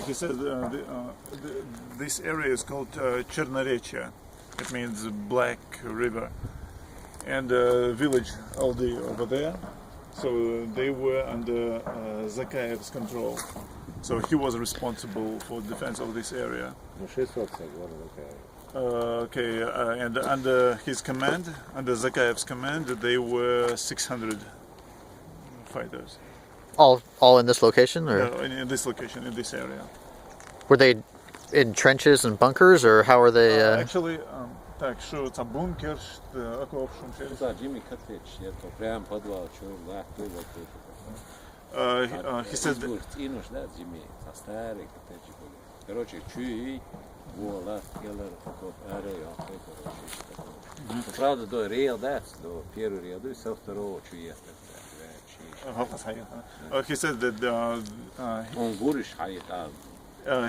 He said this area is called Chechnya. It means Black River. And village Aldi over there. So they were under Zakayev's control. So he was responsible for defense of this area. And under his command, under Zakayev's command, they were 600 fighters. All in this location, or in this location, in this area. Were they in trenches and bunkers, or how were they? Actually, так, що це бункер, окоп, he said Правда, до ряда, до первого ряда, и со второго чует. He said that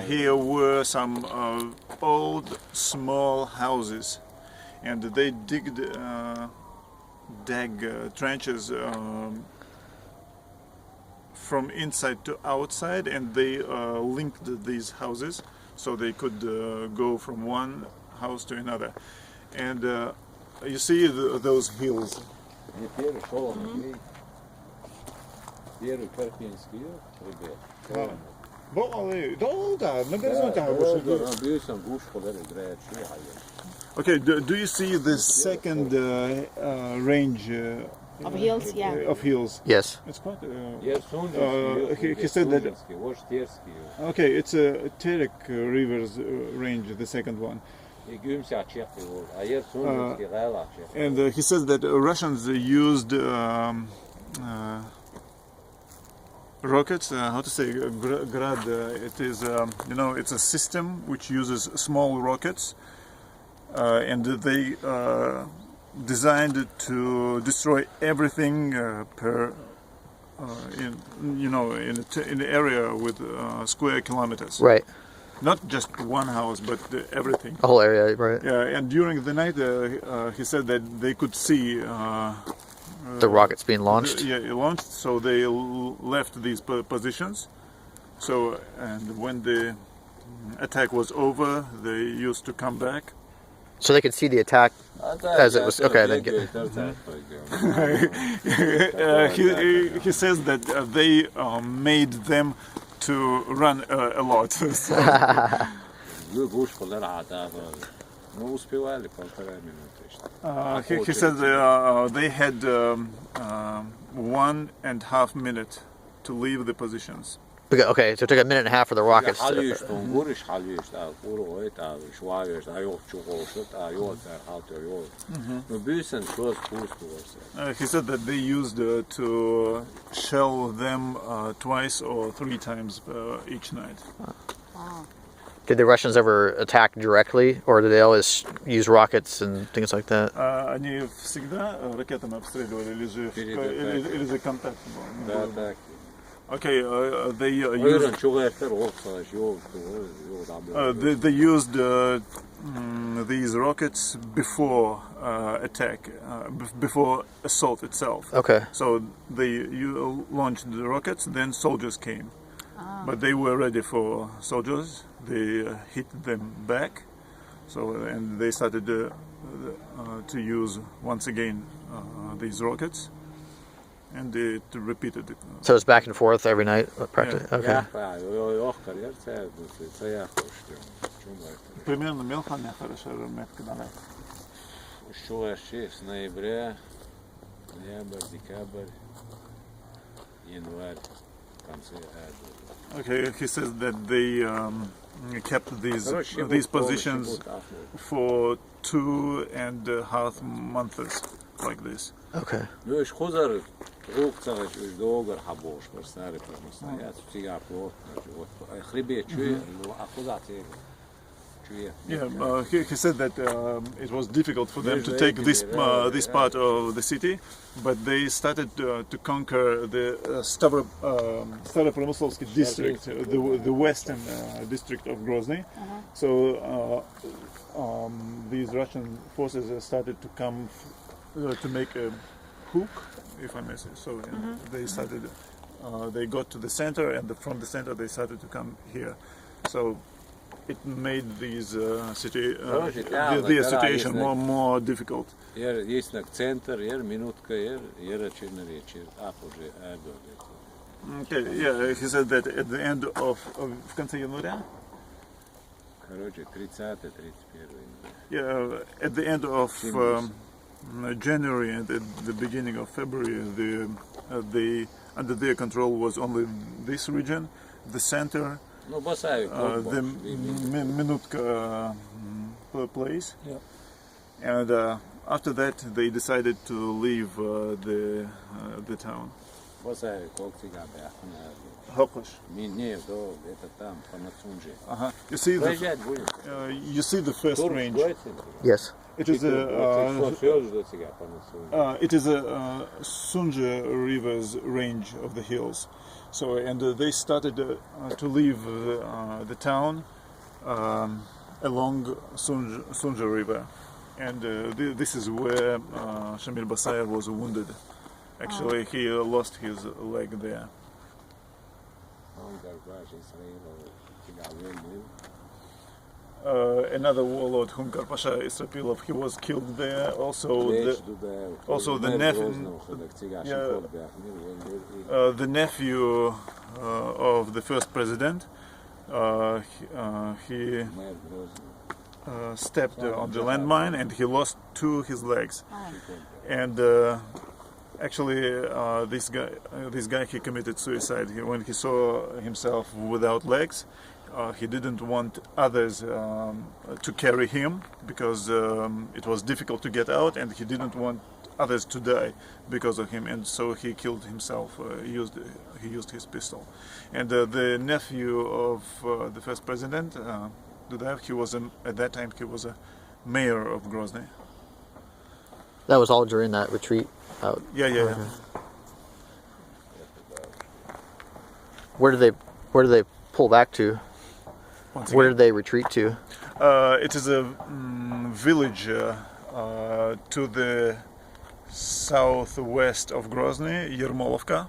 here were some old small houses, and they dug trenches from inside to outside, and they linked these houses so they could go from one house to another. And you see those hills. Okay, do you see the second range of hills? Yeah. Of hills? Yes. It's quite. He said that. Okay, it's a Terek Rivers range, the second one. And he says that Russians used rockets. How to say grad? It is it's a system which uses small rockets, and they designed it to destroy everything in the area with square kilometers. Right. Not just one house, but everything. The whole area, right? Yeah, and during the night, he said that they could see the rockets being launched. Launched. So they left these positions. So, and when the attack was over, they used to come back. So they could see the attack as it was. Okay, then get. He says that they made them to run a lot. He said they had 1.5 minutes to leave the positions. Okay, so it took 1.5 minutes for the rockets. He said that they used to shell them twice or 3 times each night. Wow. Did the Russians ever attack directly, or did they always use rockets and things like that? Они всегда ракетами обстреливали или же контакт был? Okay, they used these rockets before attack, before assault itself. Okay. So they launched the rockets, then soldiers came. But they were ready for soldiers. They hit them back. So and they started to use once again these rockets. And it repeated. So it's back and forth every night, practically. Yeah. Okay. Примерно мелкая хорошая метка давай. С ноября, ноябрь, декабрь, январь, конце августа. Okay, he says that they kept these positions for 2.5 months like this. Okay. Yeah, he said that it was difficult for them to take this part of the city, but they started to conquer the Staropромyslovsky district, the western district of Grozny. So these Russian forces started to come to make a hook, if I may say so. They started they got to the center, and from the center they started to come here. So it made this situation more difficult. Jer Isnak centar, jer Minutka, jer Černareč, jer Apože, Erdogec. Okay, yeah, he said that at the end of в конце января. Короче, 30-31 января. Yeah, at the end of January and at the beginning of February, under their control was only this region, the center, Ну, Басави, the Minutka place, Yeah. and after that they decided to leave the town. Басави, колко сега бяха на... Hokosh. Не, до, это там, по Нацунже. You see Проезжать будем. you see the first Тур, range. Yes. It is a Все до сега по Нацунже. it is a Sunja River's range of the hills. So, and they started to leave the town along Sunja River, and this is where Shamil Basayev was wounded. Actually, he lost his leg there. Another warlord, Hunkar Pasha Israpilov, he was killed there. Also, the nephew of the first president, he stepped on the landmine and he lost two his legs. And actually, this guy he committed suicide. When he saw himself without legs, he didn't want others to carry him because it was difficult to get out, and he didn't want others to die because of him, and so he killed himself. He used his pistol. And the nephew of the first president, Dudaev, he was at that time he was a mayor of Grozny. That was all during that retreat out. Yeah. Where did they pull back to? Once Where again, did they retreat to? it is a village to the southwest of Grozny, Yermolovka.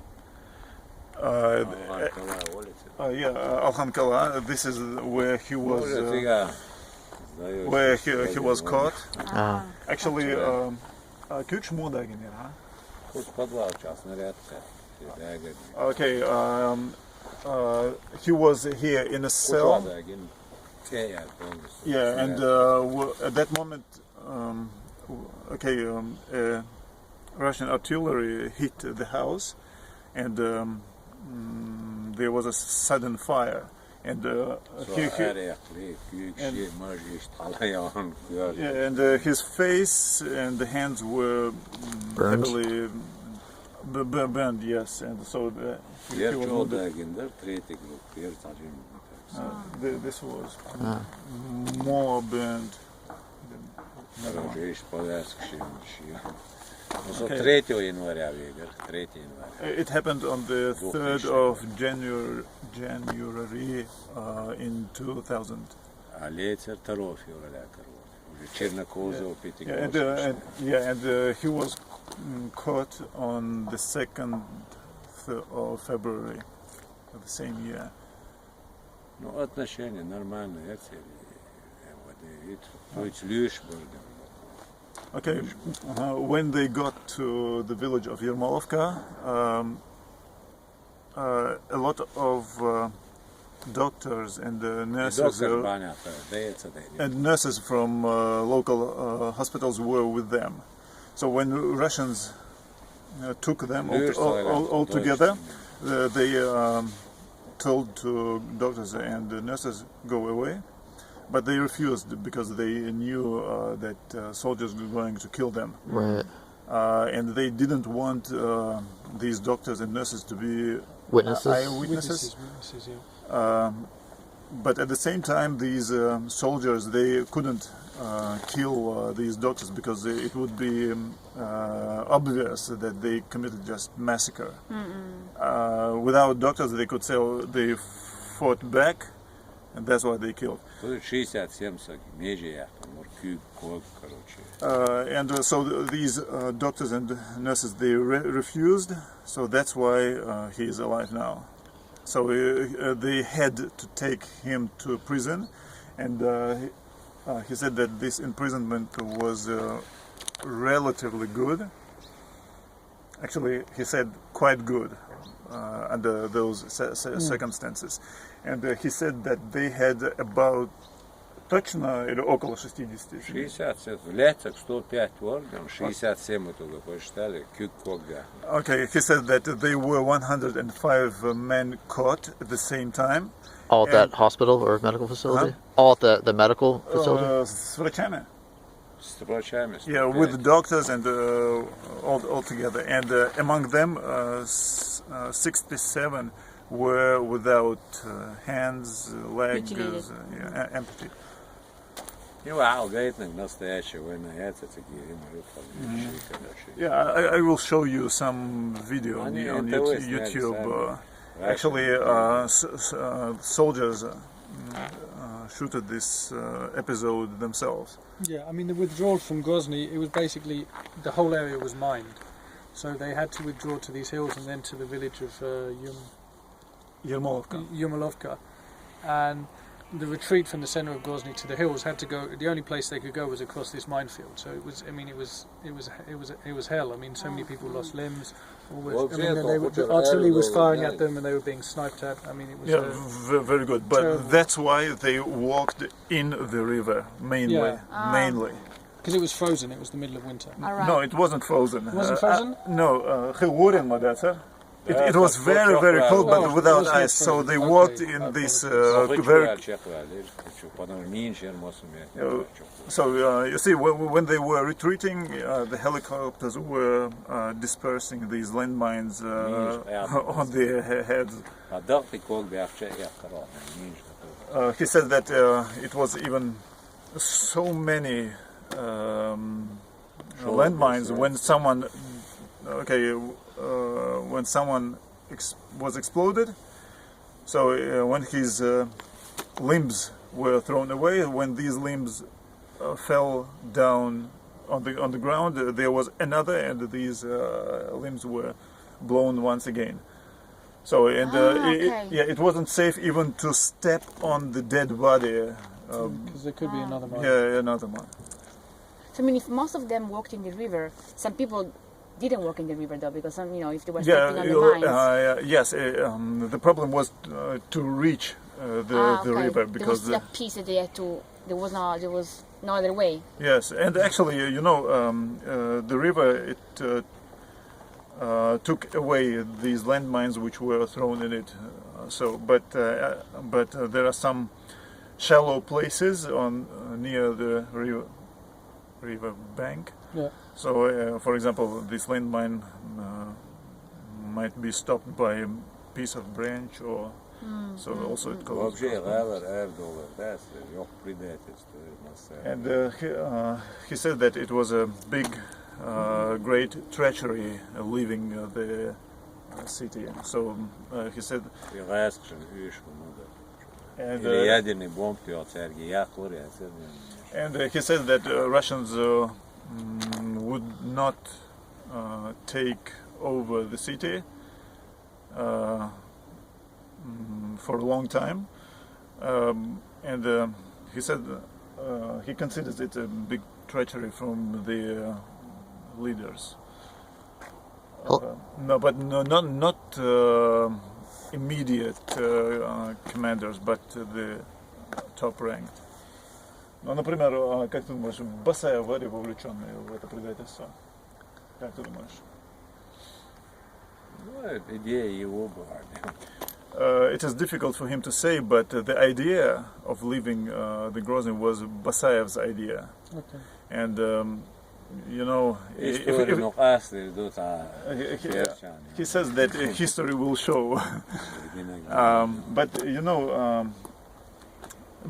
Alkhankala. This is where he was he was caught. Actually, Küç moda gene, ha? Okay, he was here in a cell. Yeah, and at that moment, Russian artillery hit the house, and there was a sudden fire. And his face and the hands were heavily burned. Yes, and so he was wounded. This was more burned. It happened on the 3rd of January in 2000. And he was caught on the 2nd of February of the same year. Ну, отношения нормальные, Okay, when they got to the village of Yermolovka, a lot of doctors and nurses from local hospitals were with them. So when Russians took them all together, they told to doctors and nurses go away. But they refused because they knew that soldiers were going to kill them. Right. And they didn't want these doctors and nurses to be Witnesses. Eyewitnesses. But at the same time, these soldiers, they couldn't kill these doctors because it would be obvious that they committed just massacre. Without doctors, they could say they fought back, and that's why they killed. Тут 67 саки, меже кюк, ког, короче. And so these doctors and nurses, they refused, so that's why he is alive now. So they had to take him to prison, and he said that this imprisonment was relatively good. Actually, he said quite good under those circumstances. And he said that they had about точно или около 60. 67, в летах 105 органов, 67 мы только посчитали, кюк, ког, да. Okay, he said that they were 105 men caught at the same time. All at that hospital or medical facility? All at the medical facility? С врачами. С врачами. Yeah, with the doctors and all together. And among them, 67 were without hands, legs, empty. настоящая война, это такие Yeah, I will show you some video on YouTube. Actually, soldiers shooted this episode themselves. Yeah, I mean the withdrawal from Grozny, it was basically the whole area was mined, so they had to withdraw to these hills and then to the village of Yermolovka, and the retreat from the center of Grozny to the hills had to go. The only place they could go was across this minefield. So it was. I mean, it was hell. I mean, so many people lost limbs. The artillery was firing at them, and they were being sniped at. I mean, it was. Yeah, very good. But terrible. That's why they walked in the river mainly. Yeah. Mainly. Because it was frozen. It was the middle of winter. All right. No, it wasn't frozen. It wasn't frozen? No, it was very, very cold, but without ice. So they walked in this very. So you see, when they were retreating, the helicopters were dispersing these landmines on their heads. He said that it was even so many landmines when someone. When someone was exploded, so when his limbs were thrown away, when these limbs fell down on the ground, there was another, and these limbs were blown once again. So it wasn't safe even to step on the dead body. Because there could be another mine. Yeah, another one. So I mean, if most of them walked in the river, some people didn't walk in the river though, because some, if they were stepping on the mines. Yes. The problem was to reach the river because there was a piece that they had to. There was no other way. Yes, and actually, the river took away these landmines which were thrown in it. But there are some shallow places near the river bank. Yeah. So, for example, this landmine might be stopped by a piece of branch, or so also it goes. And he said that it was a big, great treachery leaving the city. So he said. And he said that Russians would not take over the city for a long time, and he said he considers it a big treachery from the leaders. Not immediate commanders, but the top ranked. Ну, например, как ты думаешь, Басаев вовлеченный в это предательство? Как ты думаешь? Идея его была. It is difficult for him to say, but the idea of leaving the Grozny was Basayev's idea. Okay. And he says that history will show. But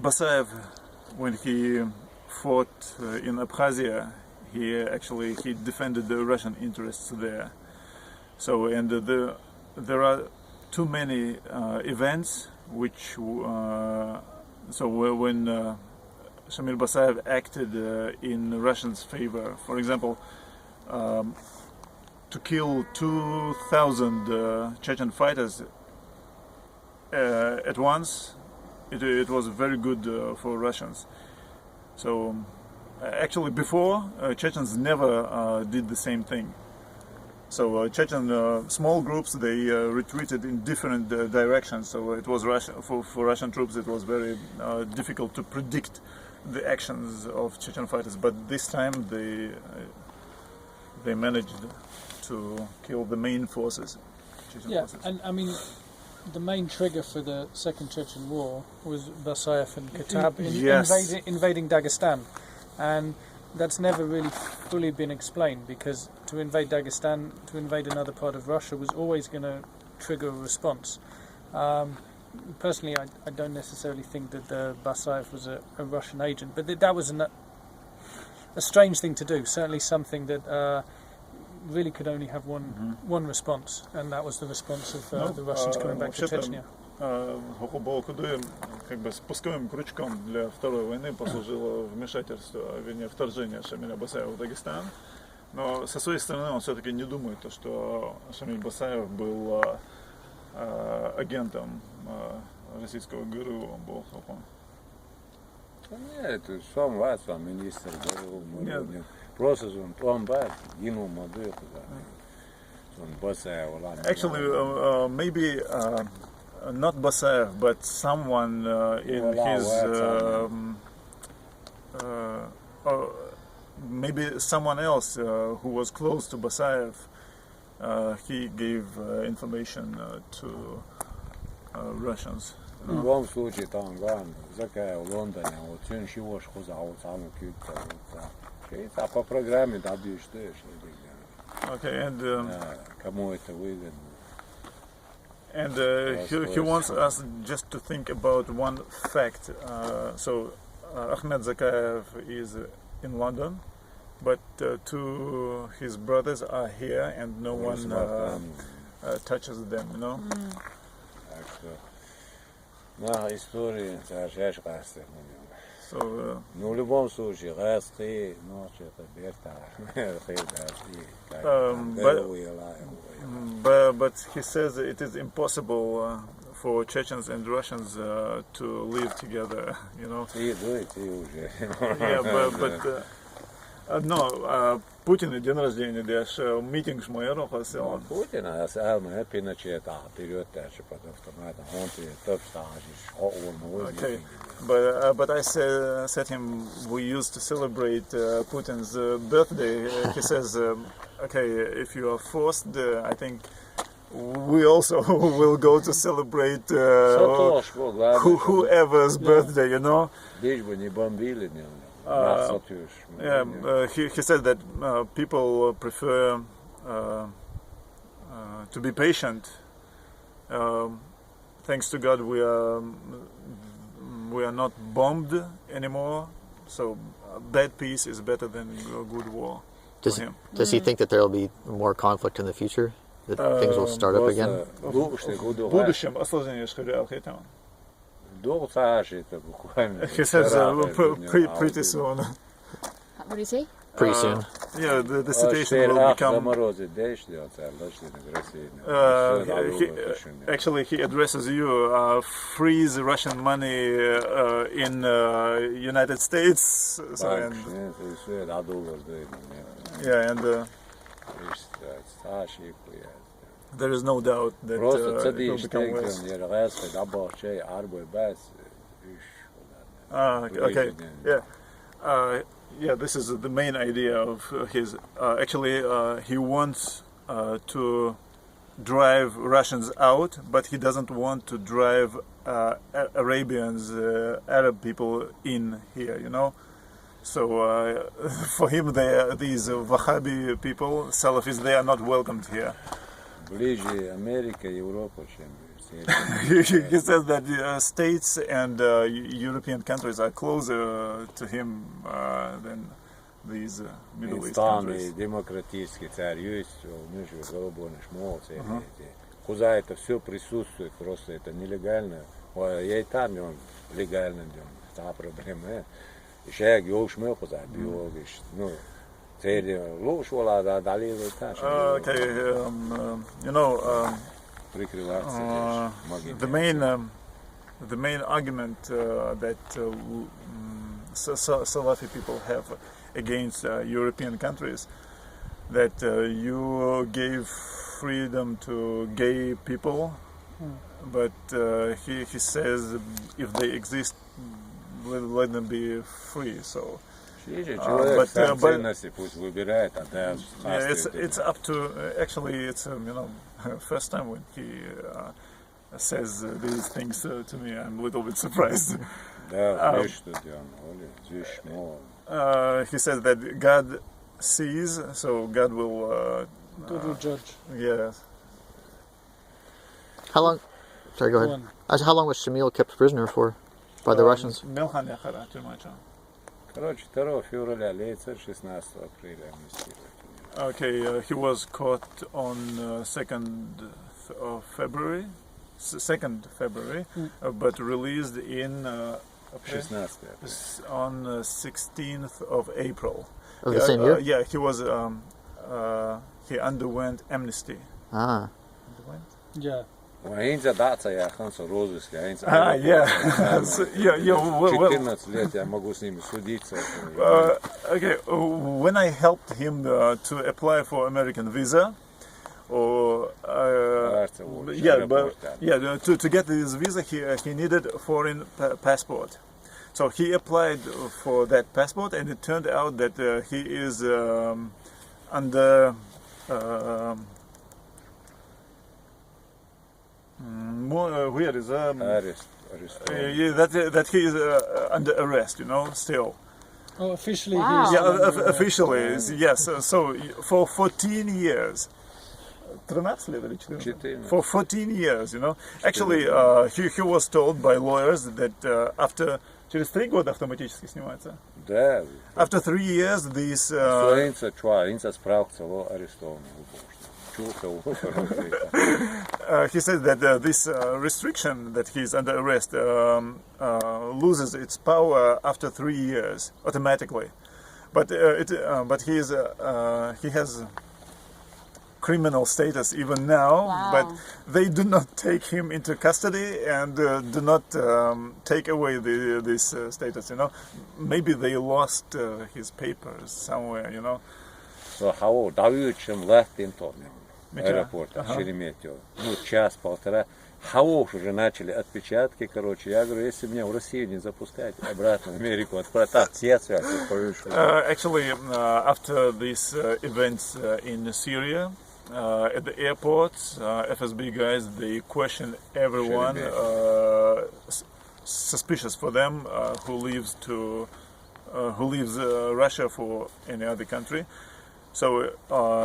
Basayev, when he fought in Abkhazia, he defended the Russian interests there. So, and there are too many events which So when Shamil Basayev acted in Russians' favor, for example, to kill 2,000 Chechen fighters at once, it was very good for Russians. So actually before, Chechens never did the same thing. So Chechen small groups, they retreated in different directions. So it was for Russian troops, it was very difficult to predict the actions of Chechen fighters. But this time they managed to kill the main forces. Chechen forces. And I mean, the main trigger for the Second Chechen War was Basayev and Khattab invading Dagestan, and that's never really fully been explained, because to invade Dagestan, to invade another part of Russia, was always going to trigger a response. Personally, I don't necessarily think that Basayev was a Russian agent, but that was a strange thing to do. Certainly something that really could only have one response, and that was the response of the Russians coming back to Chechnya. Хохобол Кудуем как бы спусковым крючком для Второй войны послужило вмешательство, вернее, вторжение Шамиля Басаева в Дагестан. Но со своей стороны он все-таки не думает, что Шамиль Басаев был агентом российского ГРУ, он был хлопом. Нет, сам вас, сам министр ГРУ, просто он бат, гинул молодой, он Басаев. Actually, maybe not Basayev, but someone in his, maybe someone else who was close to Basayev, he gave information to Russians. В любом случае, там ган, закая в Лондоне, вот сын чего ж хуза, вот самый кют, а по программе добьешь, что еще. Okay, and кому это выгодно? And he wants us just to think about one fact. So Ahmed Zakayev is in London, but two his brothers are here, and no one touches them. You know. На истории тяжешь расты. So. Ну в любом случае расты, но что-то бета, But he says it is impossible for Chechens and Russians to live together, you know. Yeah, but no, Putin день рождения, деш meeting шмоеров асел. Putin асел, Pinochet период даже под автоматом, он топ стажиш, Okay, but I said him we used to celebrate Putin's birthday. He says, okay, if you are forced, I think we also will go to celebrate whoever's birthday, you know. He said that people prefer to be patient. Thanks to God, we are not bombed anymore. So bad peace is better than a good war. Does he think that there will be more conflict in the future? That things will start up again? He says pretty soon. What do you say? Pretty soon. Yeah, the situation will become. Actually, he addresses you. Freeze Russian money in United States. So, and there is no doubt that it will become worse. Okay. Yeah. Yeah, this is the main idea of his. Actually, he wants to drive Russians out, but he doesn't want to drive Arabians, Arab people in here, you know. So for him, these Wahhabi people, Salafis, they are not welcomed here. He says that the states and European countries are closer to him than these Middle East countries. Куда это все присутствует, просто это нелегально. Я и там, легально идем. Та проблема. Еще геош мы поза биогиш. Ну, цели лучше вала да дали вот Okay, you know, прикрываться. the main argument that Salafi people have against European countries, that you gave freedom to gay people, but he says if they exist, let them be free. So it's up to actually it's you know first time when he says these things to me, I'm a little bit surprised. He says that God sees, so God will judge. Yes. How long? Sorry, go ahead. How long was Shamil kept prisoner for by the Russians? Короче, 2 февраля, лейцер 16 апреля. Okay, he was caught on 2nd of February, 2nd February, but released in on 16th of April. Of the same year? Yeah, he was he underwent amnesty. Ah. Yeah. Yeah. Okay, when I helped him to apply for American visa, or to get this visa, he needed a foreign passport. So he applied for that passport, and it turned out that he is under where is Arrest. that he is under arrest, you know, still. Oh, officially Wow. he's Yeah, officially, yes. So for 14 years. 13 лет или 14? For 14 years, you know. Actually, he was told by lawyers that after через 3 года автоматически снимается. Да. After 3 years, these. He said that this restriction that he's under arrest loses its power after 3 years automatically, but he has criminal status even now. Wow. But they do not take him into custody and do not take away this status. You know, maybe they lost his papers somewhere. You know. So how давючим left in аэропорта Шереметьево. Ну, час-полтора. Хаош уже начали отпечатки, короче. Я говорю, если меня в Россию не запускать, обратно в Америку отправить, все связи повышу. Actually, after these events in Syria, at the airports, FSB guys, they question everyone suspicious for them who leaves Russia for any other country. So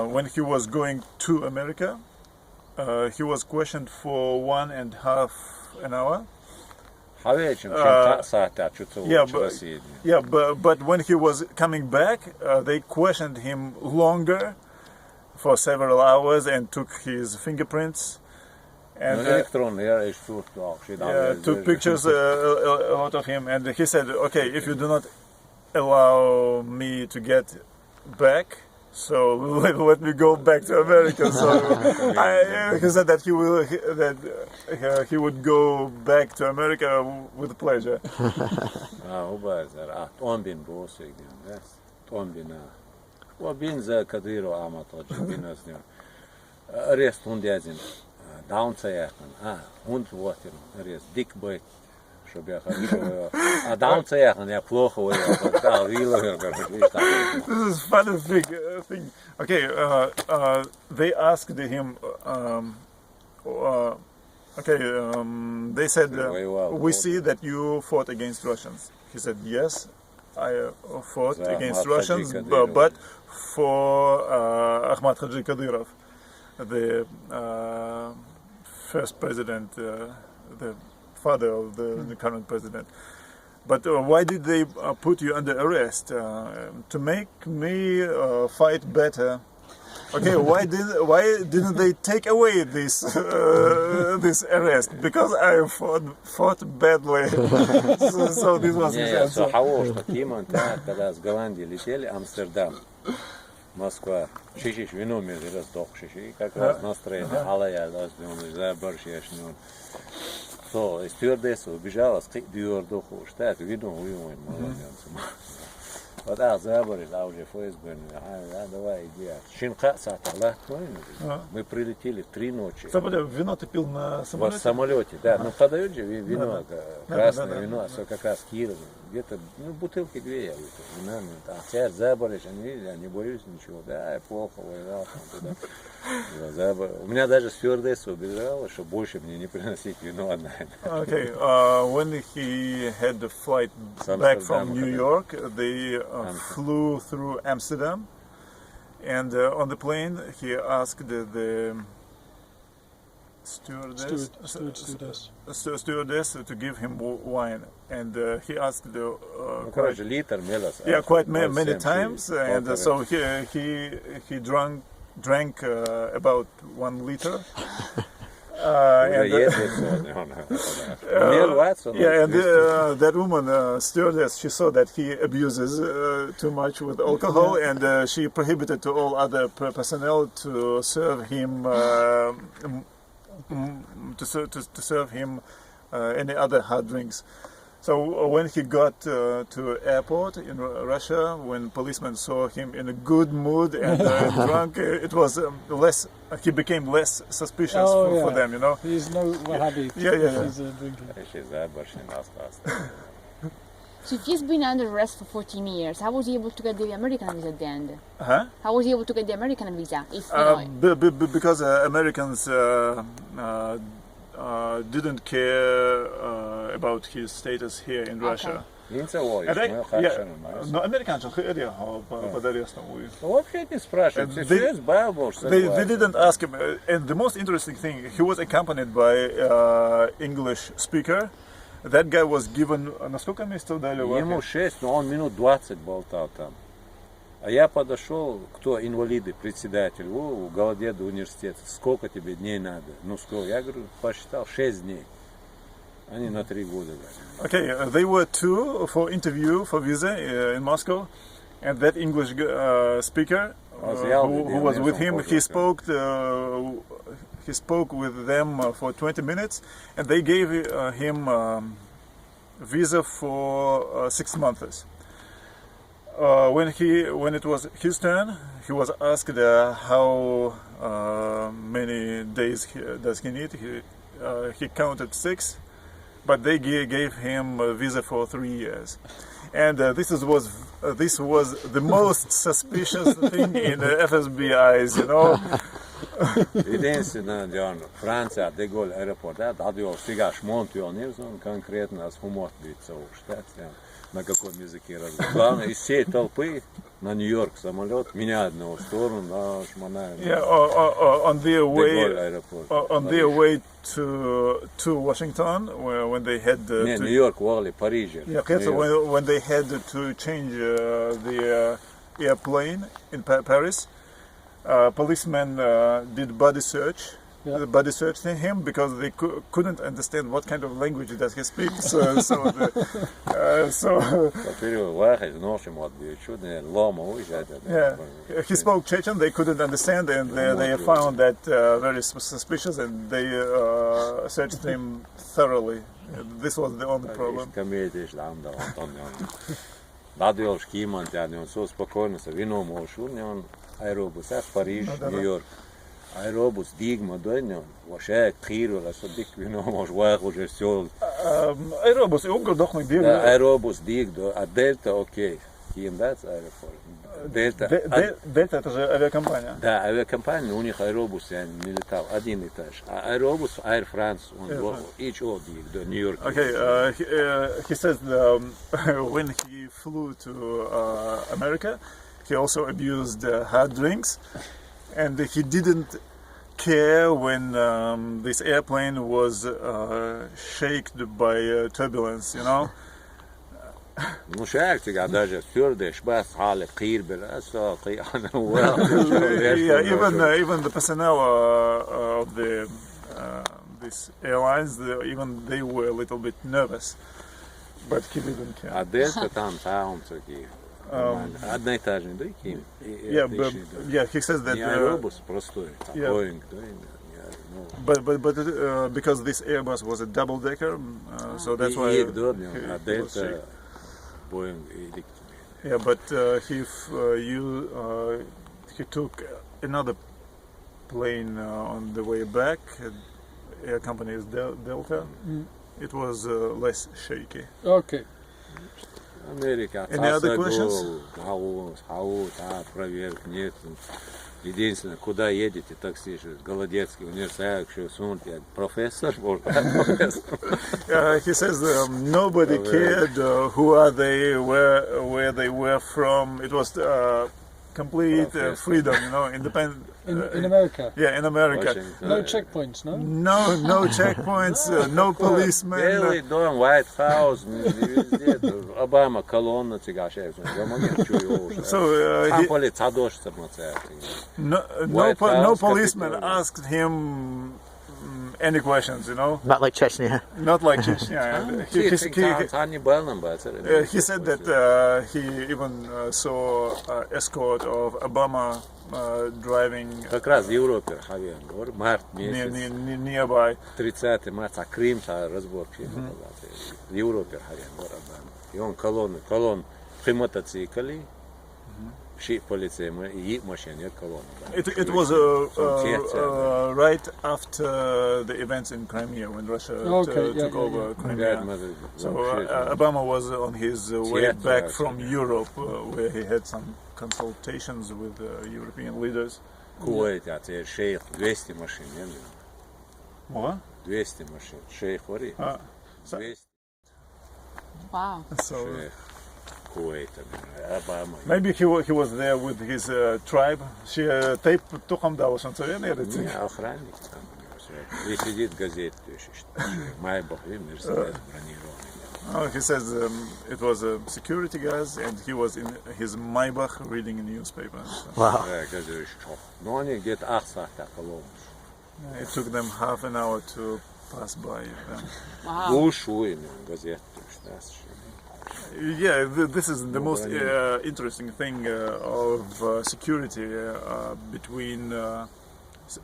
when he was going to America, he was questioned for 1.5 hours. But when he was coming back, they questioned him longer for several hours and took his fingerprints and took pictures a lot of him. And he said, "Okay, if you do not allow me to get back, so let me go back to America." So he said that he would go back to America with pleasure. Арест один. Арест дик быт. Чтобы я хорошо. А даунцеяхан я плохо воевал. This is funny thing. Okay, they asked him. They said, "We see that you fought against Russians." He said, "Yes, I fought against Russians, but for Ahmad Haji Kadyrov, the first president, the father of the current president. But why did they put you under arrest? To make me fight better Okay, why didn't they take away this arrest? Because I fought badly. so this was his answer. Когда с Голландии летели, Амстердам, Москва, Чичич, вино мне раздох, и как раз настроение, алая, заборщешню. То стюардесса убежала, дюр духу, штат, вино, молодец. Вот заборы, уже ФСБ, давай иди. Шинка сатала, мы прилетели 3 ночи. Вино ты пил на самолете? В самолете, да. Ну подают же вино, красное вино, все как раз Киров. Где-то, бутылки 2 я выпил. А теперь заборы, я не боюсь ничего. Да, я плохо воевал. У меня даже стюардесса убежала, что больше мне не приносить вино одна. Okay, when he had the flight back from New York, they flew through Amsterdam, and on the plane he asked the stewardess to give him wine, and he asked quite many times, and so he drank about 1 liter. That woman, stewardess, she saw that he abuses too much with alcohol, and she prohibited to all other personnel to serve him any other hard drinks. So when he got to airport in Russia, when policemen saw him in a good mood and drunk, it was less. He became less suspicious for them, you know. He's no Wahhabi. He's drinking. So if he's been under arrest for 14 years, how was he able to get the American visa at the end? Huh? How was he able to get the American visa? If, because Americans didn't care about his status here in Russia. Но американцы под арестом. Вообще не спрашивают. They didn't ask him. And the most interesting thing, he was accompanied by English speaker. That guy was given... Насколько месяцев дали? Ему 6, но он минут 20 болтал там. А я подошел, кто инвалиды, председатель, в Голодеда университета, сколько тебе дней надо? Ну, сколько? Я говорю, посчитал, 6 дней. Они на 3 года. Okay, they were 2 for interview for visa in Moscow, and that English speaker who was with him, he spoke with them for 20 minutes, and they gave him visa for 6 months. When it was his turn, he was asked how many days does he need. He counted 6, but they gave him a visa for 3 years. And this was the most suspicious thing in the FSB eyes, you know. Единственное, Франция, Деголь аэропорт, дадил стигаш Монтионерсон, конкретно с Хумотвица в штате, на каком языке разговаривать. Главное, из всей толпы на Нью-Йорк самолет, меня одного в сторону, на Шманаев. On their way to Washington, when they had Нью-Йорк, Уолли, Париж. When they had to change the airplane in Paris. Policemen did body searching him because they couldn't understand what kind of language does he speak. He spoke Chechen. They couldn't understand, and they found that very suspicious, and they searched him thoroughly. This was the only problem. Aerobus, Paris, New York. Aerobus, digma, doinjon, vaše Tiro, a so dik vino mož vaho že все. Aerobus, Ungar doch nicht dig. Aerobus dig do, a Delta, okay. Киев, that's aeroport. Delta. Delta это же авиакомпания. Да, авиакомпания, у них Aerobus я не летал, один этаж. А Aerobus, Air France, он each dig do, New York. Okay, he says when he flew to America, he also abused hard drinks, and he didn't care when this airplane was shaken by turbulence, you know. Ну, шахтика даже твердый, шбас, хали, кир, бераса, кияна, even the personnel of the these airlines, even they were a little bit nervous, but he didn't care. А дельта там такие. Одноэтажный, да, Yeah, he says that. Не аэробус простой, yeah. Boeing, да, But because this Airbus was a double decker, so that's why. И а дельта Boeing и Yeah, but he took another plane on the way back. Air company is Delta. It was less shaky. Okay. Америка. Any other questions? Проверок нет. Единственное, куда едете, такси, Голодецкий университет, профессор, he says nobody cared who are they, where they were from. It was complete freedom, independent. In America? Yeah, in America. No checkpoints, no? No checkpoints, no policemen. Белый дом, White House, везде. Обама, колонна, цыгашек. Там полиция, no policeman asked him any questions, Not like Chechnya. Not like Chechnya. He said that he even saw escort of Obama driving Как раз в Европе, март месяц, nearby. 30 марта, Крым, разбор в Европе, и он колонн при мотоцикле, полиция и машине колонна. It was right after the events in Crimea when Russia took over Crimea. So Obama was on his way back from Europe, where he had some consultations with European leaders. Куэйт, а теперь шейх 200 машин, не? What? 200 машин, шейх вари. 200 Wow. So шейх Куэйт, Обама. maybe he was there with his tribe. Tape тухам даваш он царение. Не, охранник там. И сидит газет, Майбах, Мерседес бронированный. He says it was security guys, and he was in his Maybach reading a newspaper. Wow. Но они где-то 8 саат колонн. It took them half an hour to pass by them. Wow. газет. Yeah, this is the most interesting thing of security between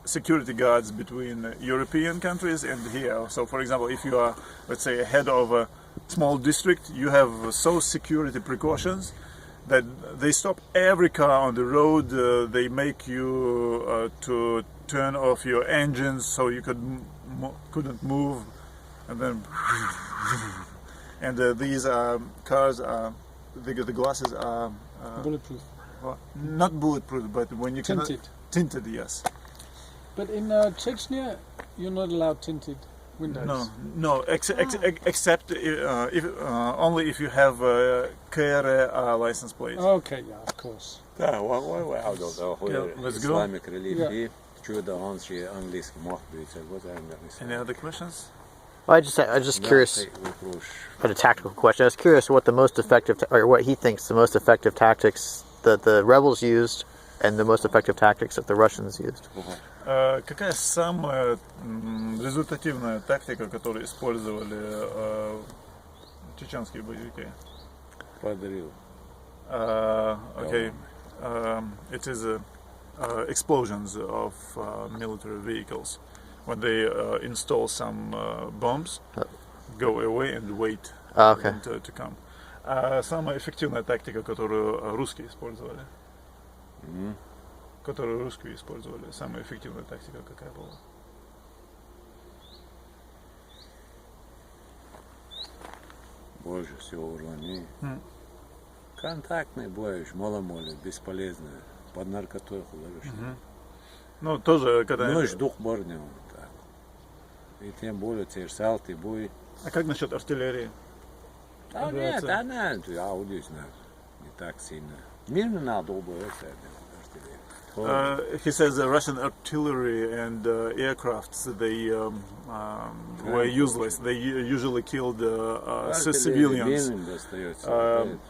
security guards between European countries and here. So, for example, if you are, let's say, head of a small district, you have so security precautions that they stop every car on the road. They make you to turn off your engines so you couldn't move, and then and these cars are the glasses are Bulletproof. not bulletproof, but when you Tinted. Tinted, yes. But in Chechnya, you're not allowed tinted windows. No, except if only if you have KRA license plate. Okay, yeah, of course. Да, let's go. Islamic relief. Чудо, он же английский мог быть. Any other questions? Well, I was just curious. But a tactical question. I was curious what the most effective, or what he thinks the most effective tactics that the rebels used, and the most effective tactics that the Russians used. Какая самая результативная тактика, которую использовали чеченские боевики? Подарил. Okay, it is explosions of military vehicles. When they install some bombs, go away and wait Okay. to come. Самая эффективная тактика, которую русские использовали. Которую русские использовали. Самая эффективная тактика какая была? Больше всего урони. Контактный бой, мало-моли, бесполезно. Под наркотой ложишь. Ну, тоже, когда... Ночь дух борнил. И тем более, те же салты, бой. А как насчет артиллерии? Да нет, она, я удивлюсь, не так сильно. Мирно надо было, He says the Russian artillery and aircrafts, they were useless. They usually killed civilians.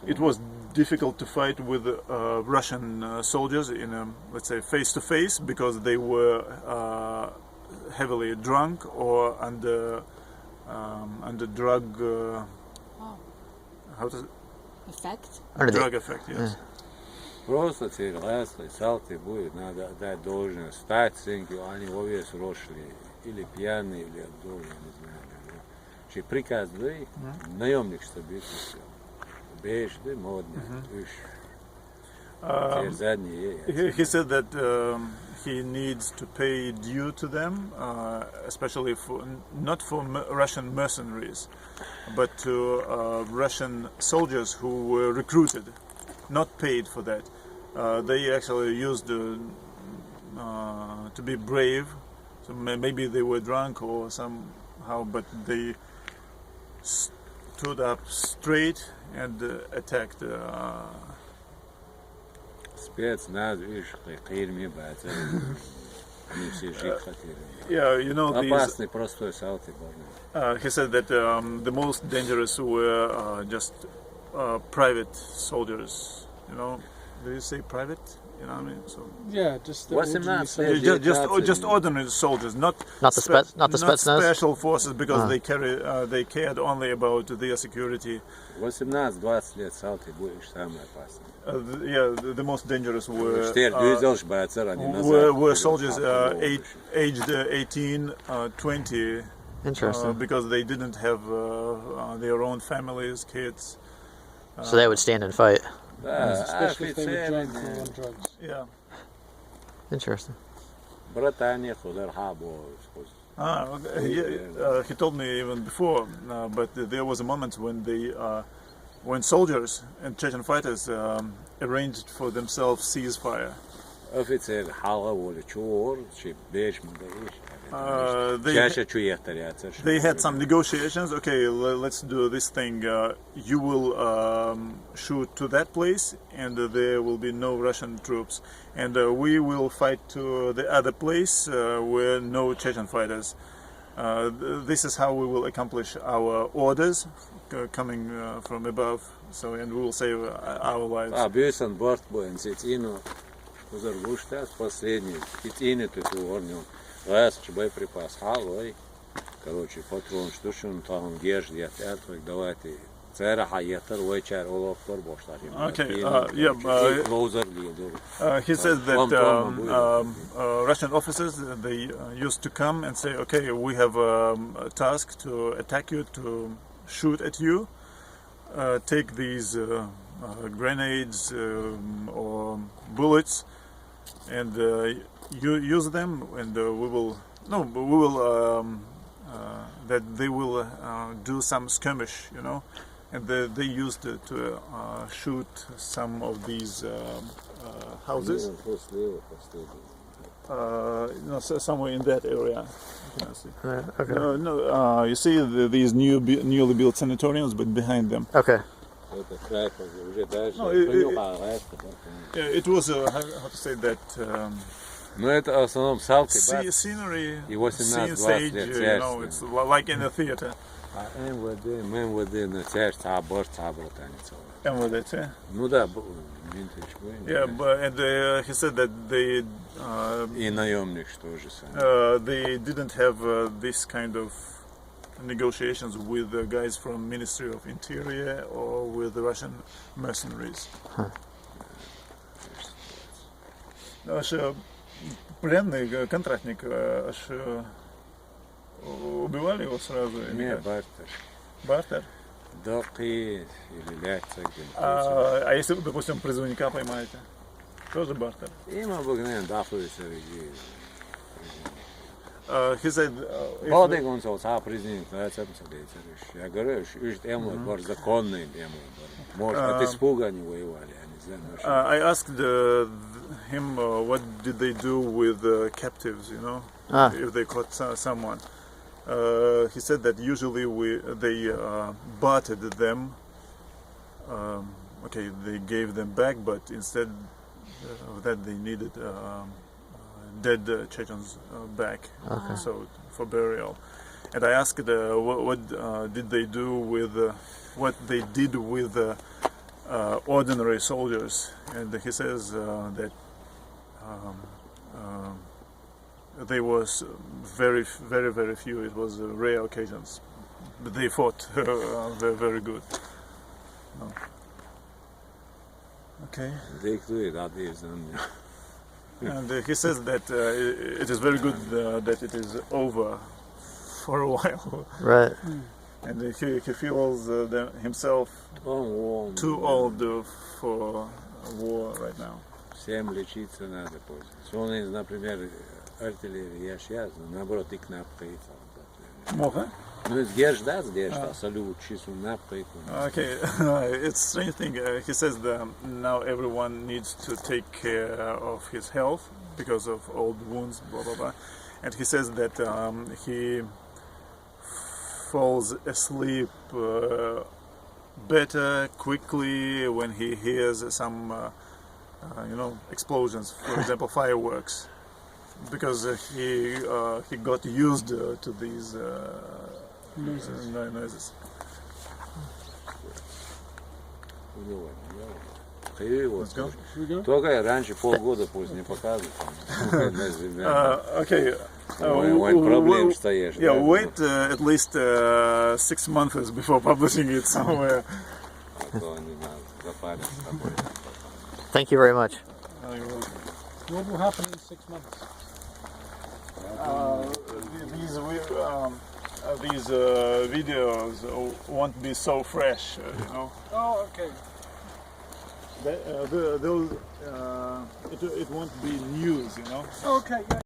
It was difficult to fight with Russian soldiers in a, let's say, face-to-face, because they were heavily drunk or under drug Effect? drug effect, yes. Просто те ласли, салты будет, надо отдать должное. Стать сынки, они обе срошли. Или пьяные, или от дома, не знаю. Чи приказ был, наемник что бить все. Бежь, да, модно. He said that he needs to pay due to them, especially for not for Russian mercenaries, but to Russian soldiers who were recruited, not paid for that. They actually used to be brave. So maybe they were drunk or somehow, but they stood up straight and attacked. Спецназ, видишь, кирми бацар. Они все жить хотели. Yeah, you know, опасный простой салты. He said that the most dangerous were just private soldiers. You know, do you say private? You know what I mean? So Yeah, just the just ordinary soldiers, not the Spetsnaz? special forces, because they cared only about their security. 18-20 лет салты будешь самый опасный. The most dangerous were soldiers aged 18, 20. Interesting. Because they didn't have their own families, kids. So they would stand and fight. especially if they were drunk or on drugs. Yeah. Interesting. He told me even before, but there was a moment when when soldiers and Chechen fighters arranged for themselves ceasefire. They had some negotiations. Okay, let's do this thing. You will shoot to that place, and there will be no Russian troops. And we will fight to the other place where no Chechen fighters. This is how we will accomplish our orders coming from above. So, and we will save our lives. Боеприпас, халой, короче, патрон, что ж он там держит, я театрик, давайте, цера хаятер, вечер, олофтор, боштарим. Okay, he says that Russian officers, they used to come and say, okay, we have a task to attack you, to shoot at you, take these grenades or bullets, and you use them, and that they will do some skirmish, you know, and they used to shoot some of these houses. Somewhere in that area. Okay. You see these newly built sanatoriums, but behind them. Okay. It was how to say that. Scenery, scene stage, you know, it's like in a theater. MVD, yeah, and he said that they didn't have this kind of negotiations with the guys from Ministry of Interior or with the Russian mercenaries. Пленный контрактник, аж убивали его сразу? Нет, бартер. Бартер? Доки или ляцак. А если, допустим, призывника поймаете? Тоже бартер? Им обыкновенно дафуется. He said... Балдик он сам призывник, я говорю, что эмлой бар законный эмлой. Может, от испуга они воевали, я не знаю. I asked him what did they do with captives, you know, if they caught someone. He said that usually they bartered them. Okay, they gave them back, but instead that they needed dead Chechens back, so for burial. And I asked what did they do with what they did with ordinary soldiers, and he says that there was very few. It was rare occasions, but they fought very good. No. Okay. And he says that it is very good that it is over for a while. Right. And he feels himself too old for war right now. Всем лечиться надо после. Он, например, артиллерия, я сейчас, наоборот, и кнапка и там. More? Ну, it's that's salute, she's Okay, it's strange thing. He says that now everyone needs to take care of his health because of old wounds, blah blah blah. And he says that he falls asleep better quickly when he hears some, explosions. For example, fireworks, because he got used to these. Noises. Let's go. Только раньше полгода пусть не показывают. Okay. Проблем стоишь. Yeah, wait at least 6 months before publishing it somewhere. Thank you very much. What will happen in 6 months? These videos won't be so fresh, Oh, okay. It won't be news, Okay. Yeah.